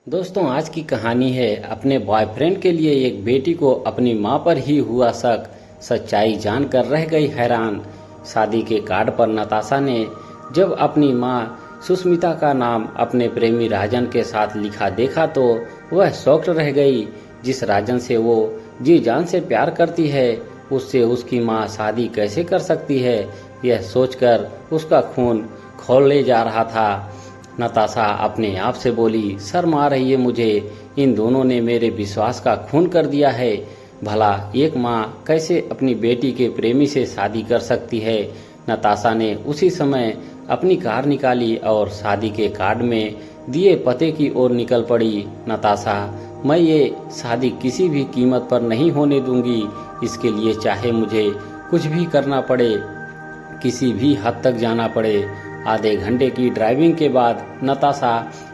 दोस्तों, आज की कहानी है अपने बॉयफ्रेंड के लिए एक बेटी को अपनी मां पर ही हुआ शक। सच्चाई जानकर रह गई हैरान। शादी के कार्ड पर नताशा ने जब अपनी मां सुष्मिता का नाम अपने प्रेमी राजन के साथ लिखा देखा तो वह शॉक्ड रह गई। जिस राजन से वो जी जान से प्यार करती है, उससे उसकी मां शादी कैसे कर सकती है, यह सोचकर उसका खून खौलने जा रहा था। नताशा अपने आप से बोली, शर्म आ रही है मुझे, इन दोनों ने मेरे विश्वास का खून कर दिया है। भला एक माँ कैसे अपनी बेटी के प्रेमी से शादी कर सकती है। नताशा ने उसी समय अपनी कार निकाली और शादी के कार्ड में दिए पते की ओर निकल पड़ी। नताशा, मैं ये शादी किसी भी कीमत पर नहीं होने दूंगी। इसके लिए चाहे मुझे कुछ भी करना पड़े, किसी भी हद तक जाना पड़े। आधे घंटे की ड्राइविंग के बाद नताशा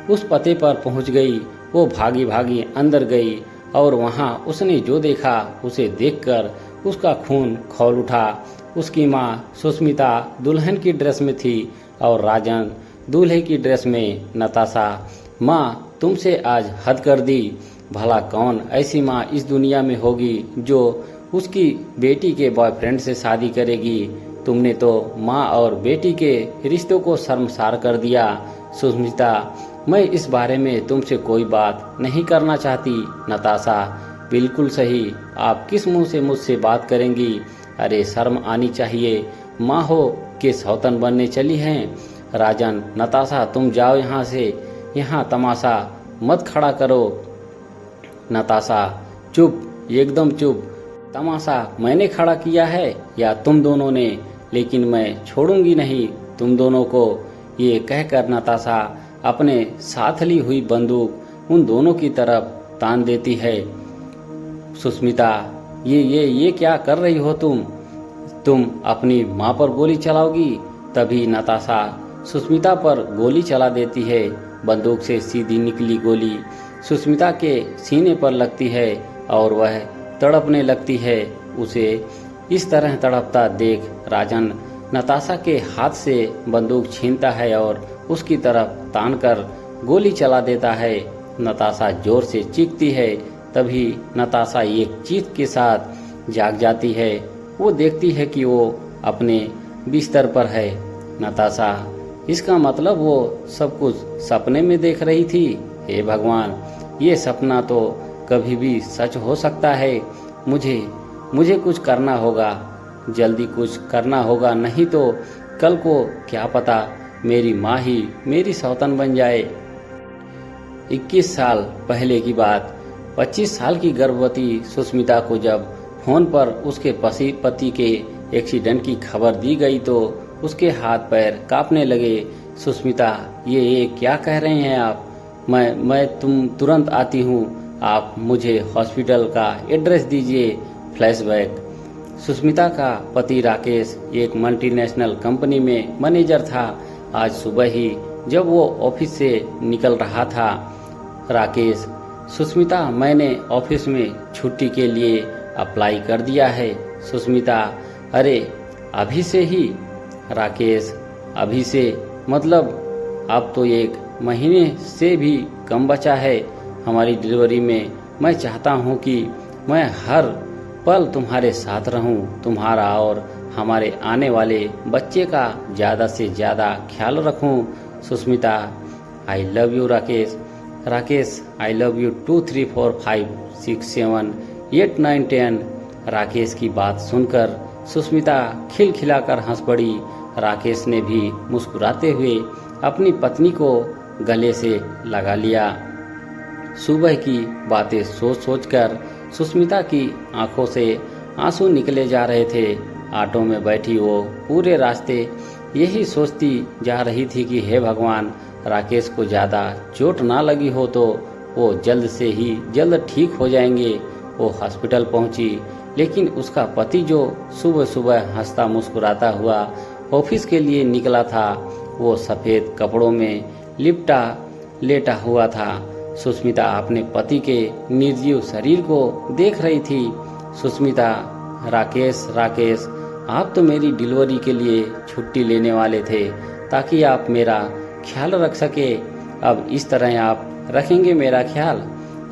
उस पते पर पहुंच गई। वो भागी भागी अंदर गई और वहां उसने जो देखा उसे देखकर उसका खून खौल उठा। उसकी मां सुष्मिता दुल्हन की ड्रेस में थी और राजन दूल्हे की ड्रेस में। नताशा, मां तुमसे आज हद कर दी। भला कौन ऐसी मां इस दुनिया में होगी जो उसकी बेटी के बॉयफ्रेंड से शादी करेगी। तुमने तो माँ और बेटी के रिश्तों को शर्मसार कर दिया। सुष्मिता, मैं इस बारे में तुमसे कोई बात नहीं करना चाहती। नताशा, बिल्कुल सही, आप किस मुंह से मुझसे बात करेंगी। अरे शर्म आनी चाहिए, माँ हो के सौतन बनने चली हैं। राजन, नताशा तुम जाओ यहाँ से, यहाँ तमाशा मत खड़ा करो। नताशा, चुप, एकदम चुप। तमाशा मैंने खड़ा किया है या तुम दोनों ने, लेकिन मैं छोड़ूंगी नहीं तुम दोनों को। ये कहकर नताशा अपने साथ ली हुई बंदूक उन दोनों की तरफ तान देती है। सुष्मिता, ये क्या कर रही हो तुम अपनी माँ पर गोली चलाओगी। तभी नताशा सुष्मिता पर गोली चला देती है। बंदूक से सीधी निकली गोली सुष्मिता के सीने पर लगती है और वह तड़पने लगती है। उसे इस तरह तड़पता देख राजन नताशा के हाथ से बंदूक छीनता है और उसकी तरफ तानकर गोली चला देता है। नताशा जोर से चीखती है। तभी नताशा एक चीख के साथ जाग जाती है। वो देखती है कि वो अपने बिस्तर पर है। नताशा, इसका मतलब वो सब कुछ सपने में देख रही थी। हे भगवान, ये सपना तो कभी भी सच हो सकता है। मुझे कुछ करना होगा, जल्दी कुछ करना होगा, नहीं तो कल को क्या पता मेरी माँ ही मेरी सौतन बन जाए। 21 साल पहले की बात। 25 साल की गर्भवती सुष्मिता को जब फोन पर उसके पति के एक्सीडेंट की खबर दी गई तो उसके हाथ पैर कांपने लगे। सुष्मिता, ये क्या कह रहे हैं आप। मैं तुरंत आती हूँ, आप मुझे हॉस्पिटल का एड्रेस दीजिए। फ्लैशबैक। सुष्मिता का पति राकेश एक मल्टीनेशनल कंपनी में मैनेजर था। आज सुबह ही जब वो ऑफिस से निकल रहा था, राकेश, सुष्मिता, मैंने ऑफिस में छुट्टी के लिए अप्लाई कर दिया है। सुष्मिता, अरे अभी से ही। राकेश, अभी से मतलब अब तो 1 महीने से भी कम बचा है हमारी डिलीवरी में। मैं चाहता हूँ कि मैं हर पल तुम्हारे साथ रहूं, तुम्हारा और हमारे आने वाले बच्चे का ज़्यादा से ज़्यादा ख्याल रखूं। Sushmita, I love you Rakesh. Rakesh, I love you 2 3 4 5 6 7 8 9 10। Rakesh की बात सुनकर सुष्मिता खिलखिलाकर हंस पड़ी। राकेश ने भी मुस्कुराते हुए अपनी पत्नी को गले से लगा लिया। सुबह की बातें सोच कर सुष्मिता की आंखों से आंसू निकले जा रहे थे। ऑटो में बैठी वो पूरे रास्ते यही सोचती जा रही थी कि हे भगवान, राकेश को ज़्यादा चोट ना लगी हो तो वो जल्द ठीक हो जाएंगे। वो हॉस्पिटल पहुंची, लेकिन उसका पति जो सुबह सुबह हंसता मुस्कुराता हुआ ऑफिस के लिए निकला था, वो सफ़ेद कपड़ों में लेटा हुआ था। सुष्मिता अपने पति के निर्जीव शरीर को देख रही थी। सुष्मिता, राकेश, आप तो मेरी डिलीवरी के लिए छुट्टी लेने वाले थे ताकि आप मेरा ख्याल रख सके। अब इस तरह आप रखेंगे मेरा ख्याल?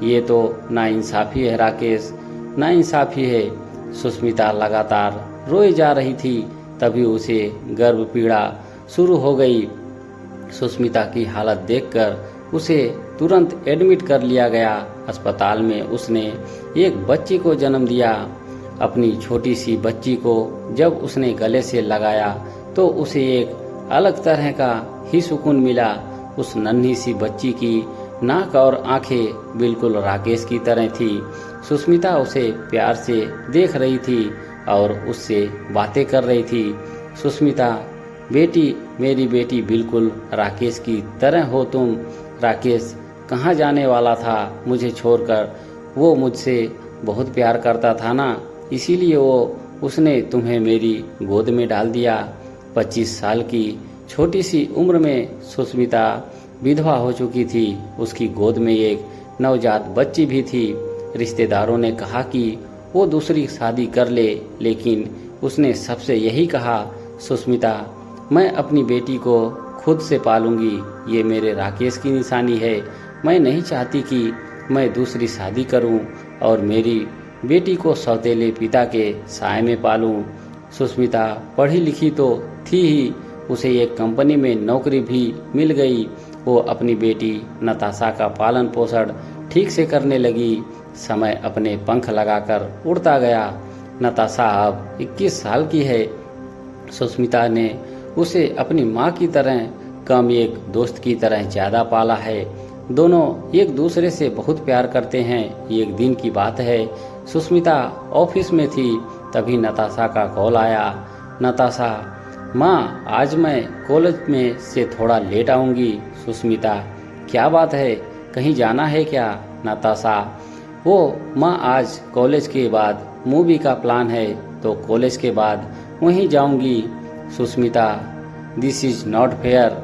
ये तो नाइंसाफ़ी है राकेश, नाइंसाफ़ी है। सुष्मिता लगातार रोए जा रही थी। तभी उसे गर्भ पीड़ा शुरू हो गई। सुष्मिता की हालत देखकर उसे तुरंत एडमिट कर लिया गया। अस्पताल में उसने एक बच्ची को जन्म दिया। अपनी छोटी सी बच्ची को जब उसने गले से लगाया तो उसे एक अलग तरह का ही सुकून मिला। उस नन्ही सी बच्ची की नाक और आंखें बिल्कुल राकेश की तरह थी। सुष्मिता उसे प्यार से देख रही थी और उससे बातें कर रही थी। सुष्मिता, बेटी, मेरी बेटी बिल्कुल राकेश की तरह हो तुम। राकेश कहाँ जाने वाला था मुझे छोड़कर? वो मुझसे बहुत प्यार करता था ना, इसीलिए उसने तुम्हें मेरी गोद में डाल दिया। 25 साल की छोटी सी उम्र में सुष्मिता विधवा हो चुकी थी। उसकी गोद में एक नवजात बच्ची भी थी। रिश्तेदारों ने कहा कि वो दूसरी शादी कर ले, लेकिन उसने सबसे यही कहा, सुष्मिता, मैं अपनी बेटी को खुद से पालूंगी। ये मेरे राकेश की निशानी है। मैं नहीं चाहती कि मैं दूसरी शादी करूं और मेरी बेटी को सौतेले पिता के साए में पालूं। सुष्मिता पढ़ी लिखी तो थी ही, उसे एक कंपनी में नौकरी भी मिल गई। वो अपनी बेटी नताशा का पालन पोषण ठीक से करने लगी। समय अपने पंख लगाकर उड़ता गया। नताशा अब 21 साल की है। सुष्मिता ने उसे अपनी माँ की तरह कम, एक दोस्त की तरह ज़्यादा पाला है। दोनों एक दूसरे से बहुत प्यार करते हैं। एक दिन की बात है, सुष्मिता ऑफिस में थी, तभी नताशा का कॉल आया। नताशा, माँ, आज मैं कॉलेज में से थोड़ा लेट आऊँगी। सुष्मिता, क्या बात है, कहीं जाना है क्या? नताशा, वो माँ, आज कॉलेज के बाद मूवी का प्लान है तो कॉलेज के बाद वहीं जाऊंगी। Sushmita, this is not fair.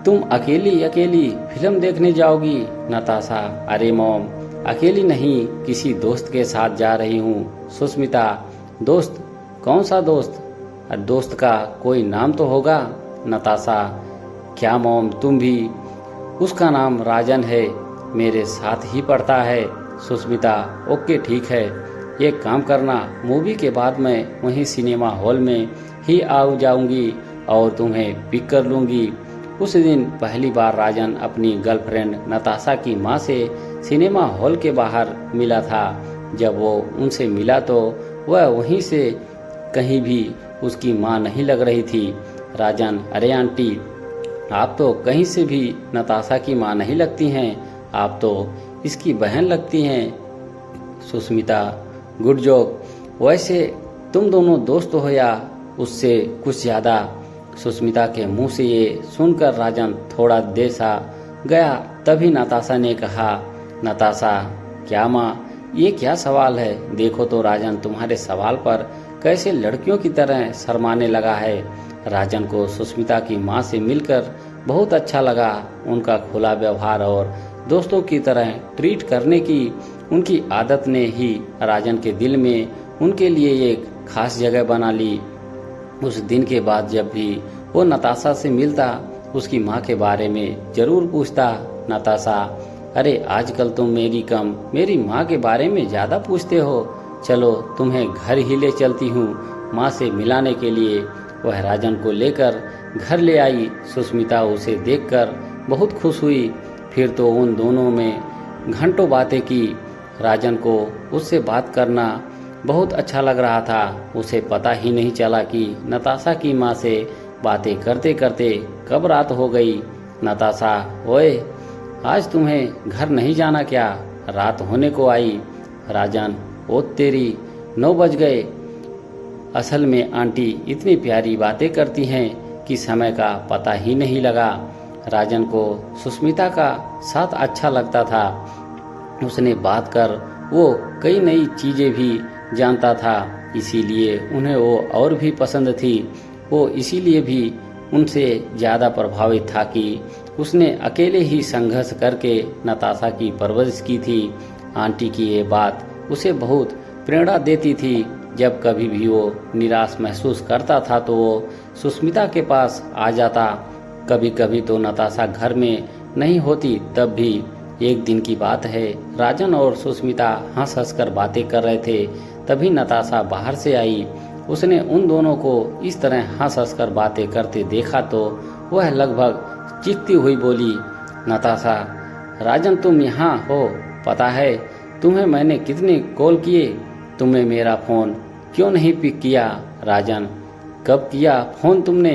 तुम अकेली अकेली फिल्म देखने जाओगी? नताशा, अरे मॉम, अकेली नहीं, किसी दोस्त के साथ जा रही हूँ। सुष्मिता, दोस्त? कौन सा दोस्त? दोस्त का कोई नाम तो होगा। नताशा, क्या मॉम, तुम भी? उसका नाम राजन है, मेरे साथ ही पढ़ता है। सुष्मिता, ओके ठीक है, एक काम करना, मूवी के बाद मैं वहीं सिनेमा हॉल में ही जाऊंगी और तुम्हें पिक कर लूंगी। उस दिन पहली बार राजन अपनी गर्लफ्रेंड नताशा की माँ से सिनेमा हॉल के बाहर मिला था। जब वो उनसे मिला तो वह वहीं से कहीं भी उसकी माँ नहीं लग रही थी। राजन, अरे आंटी, आप तो कहीं से भी नताशा की माँ नहीं लगती हैं, आप तो इसकी बहन लगती हैं। Sushmita, good joke. वैसे तुम दोनों दोस्त हो या उससे कुछ ज़्यादा? सुष्मिता के मुंह से ये सुनकर राजन थोड़ा देर सा गया। तभी नताशा ने कहा, नताशा, क्या माँ, ये क्या सवाल है? देखो तो राजन तुम्हारे सवाल पर कैसे लड़कियों की तरह शर्माने लगा है। राजन को सुष्मिता की माँ से मिलकर बहुत अच्छा लगा। उनका खुला व्यवहार और दोस्तों की तरह ट्रीट करने की उनकी आदत ने ही राजन के दिल में उनके लिए एक खास जगह बना ली। उस दिन के बाद जब भी वो नताशा से मिलता, उसकी माँ के बारे में जरूर पूछता। नताशा, अरे आजकल तुम मेरी माँ के बारे में ज़्यादा पूछते हो। चलो तुम्हें घर ही ले चलती हूँ माँ से मिलाने के लिए। वह राजन को लेकर घर ले आई। सुष्मिता उसे देखकर बहुत खुश हुई। फिर तो उन दोनों में घंटों बातें की। राजन को उससे बात करना बहुत अच्छा लग रहा था। उसे पता ही नहीं चला कि नताशा की माँ से बातें करते करते कब रात हो गई। नताशा, ओए, आज तुम्हें घर नहीं जाना क्या? रात होने को आई। राजन, ओ तेरी, 9 बज गए। असल में आंटी इतनी प्यारी बातें करती हैं कि समय का पता ही नहीं लगा। राजन को सुष्मिता का साथ अच्छा लगता था। उसने बात कर वो कई नई चीज़ें भी जानता था, इसीलिए उन्हें वो और भी पसंद थी। वो इसीलिए भी उनसे ज़्यादा प्रभावित था कि उसने अकेले ही संघर्ष करके नताशा की परवरिश की थी। आंटी की ये बात उसे बहुत प्रेरणा देती थी। जब कभी भी वो निराश महसूस करता था तो वो सुष्मिता के पास आ जाता। कभी कभी तो नताशा घर में नहीं होती तब भी। एक दिन की बात है, राजन और सुष्मिता हंस हंस कर बातें कर रहे थे। तभी नताशा बाहर से आई। उसने उन दोनों को इस तरह हंस हंस कर बातें करते देखा तो वह लगभग चीखती हुई बोली, नताशा, राजन तुम यहाँ हो? पता है तुम्हें मैंने कितने कॉल किए, तुमने मेरा फ़ोन क्यों नहीं पिक किया? राजन, कब किया फ़ोन तुमने?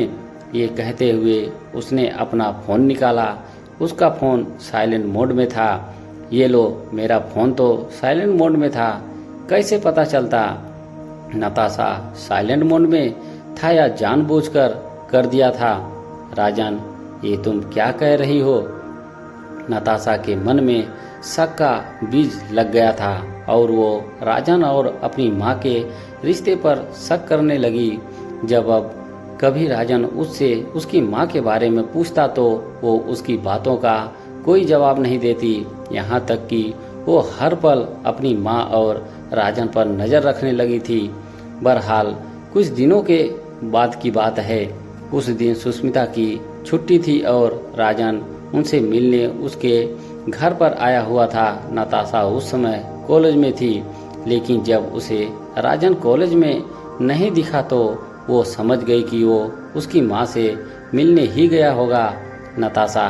ये कहते हुए उसने अपना फ़ोन निकाला। उसका फ़ोन साइलेंट मोड में था। ये लो, मेरा फ़ोन तो साइलेंट मोड में था, कैसे पता चलता? नताशा, साइलेंट मोड में था या जानबूझकर कर दिया था? राजन, ये तुम क्या कह रही हो? नताशा के मन में शक का बीज लग गया था और वो राजन और अपनी माँ के रिश्ते पर शक करने लगी। जब अब कभी राजन उससे उसकी माँ के बारे में पूछता तो वो उसकी बातों का कोई जवाब नहीं देती। यहाँ तक कि वो हर पल अपनी माँ और राजन पर नज़र रखने लगी थी। बहरहाल कुछ दिनों के बाद की बात है। उस दिन सुष्मिता की छुट्टी थी और राजन उनसे मिलने उसके घर पर आया हुआ था। नताशा उस समय कॉलेज में थी, लेकिन जब उसे राजन कॉलेज में नहीं दिखा तो वो समझ गई कि वो उसकी माँ से मिलने ही गया होगा। नताशा,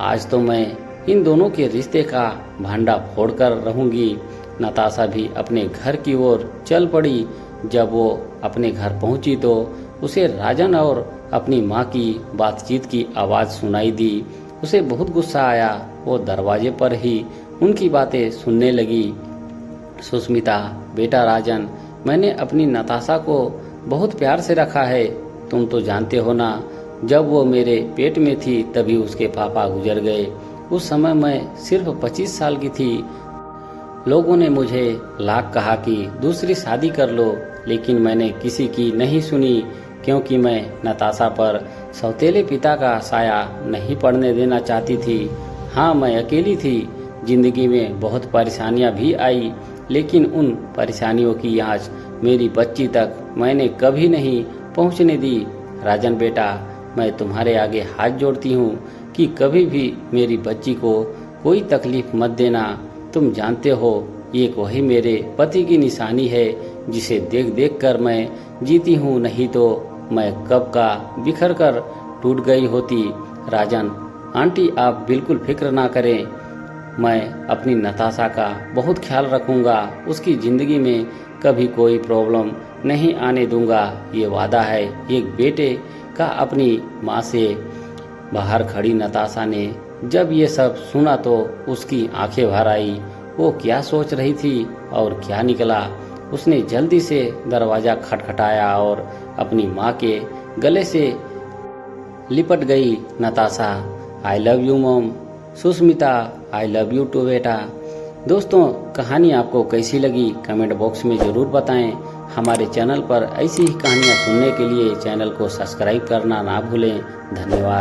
आज तो मैं इन दोनों के रिश्ते का भांडा फोड़कर रहूंगी। नताशा भी अपने घर की ओर चल पड़ी। जब वो अपने घर पहुंची तो उसे राजन और अपनी माँ की बातचीत की आवाज़ सुनाई दी। उसे बहुत गुस्सा आया। वो दरवाजे पर ही उनकी बातें सुनने लगी। सुष्मिता, बेटा राजन, मैंने अपनी नताशा को बहुत प्यार से रखा है। तुम तो जानते हो ना, जब वो मेरे पेट में थी तभी उसके पापा गुजर गए। उस समय मैं सिर्फ 25 साल की थी। लोगों ने मुझे लाख कहा कि दूसरी शादी कर लो, लेकिन मैंने किसी की नहीं सुनी, क्योंकि मैं नताशा पर सौतेले पिता का साया नहीं पड़ने देना चाहती थी। हाँ, मैं अकेली थी। जिंदगी में बहुत परेशानियां भी आई, लेकिन उन परेशानियों की आँच मेरी बच्ची तक मैंने कभी नहीं पहुंचने दी। राजन बेटा, मैं तुम्हारे आगे हाथ जोड़ती हूँ कि कभी भी मेरी बच्ची को कोई तकलीफ मत देना। तुम जानते हो, एक वही मेरे पति की निशानी है जिसे देख देख कर मैं जीती हूँ, नहीं तो मैं कब का बिखर कर टूट गई होती। राजन, आंटी आप बिल्कुल फिक्र ना करें, मैं अपनी नताशा का बहुत ख्याल रखूंगा। उसकी ज़िंदगी में कभी कोई प्रॉब्लम नहीं आने दूंगा, ये वादा है। एक बेटे का अपनी माँ से बाहर खड़ी नताशा ने जब ये सब सुना तो उसकी आंखें भर आई। वो क्या सोच रही थी और क्या निकला। उसने जल्दी से दरवाज़ा खटखटाया और अपनी माँ के गले से लिपट गई। Natasha, I love you mom. Sushmita, I love you too बेटा। दोस्तों, कहानी आपको कैसी लगी कमेंट बॉक्स में ज़रूर बताएं। हमारे चैनल पर ऐसी ही कहानियाँ सुनने के लिए चैनल को सब्सक्राइब करना ना भूलें। धन्यवाद।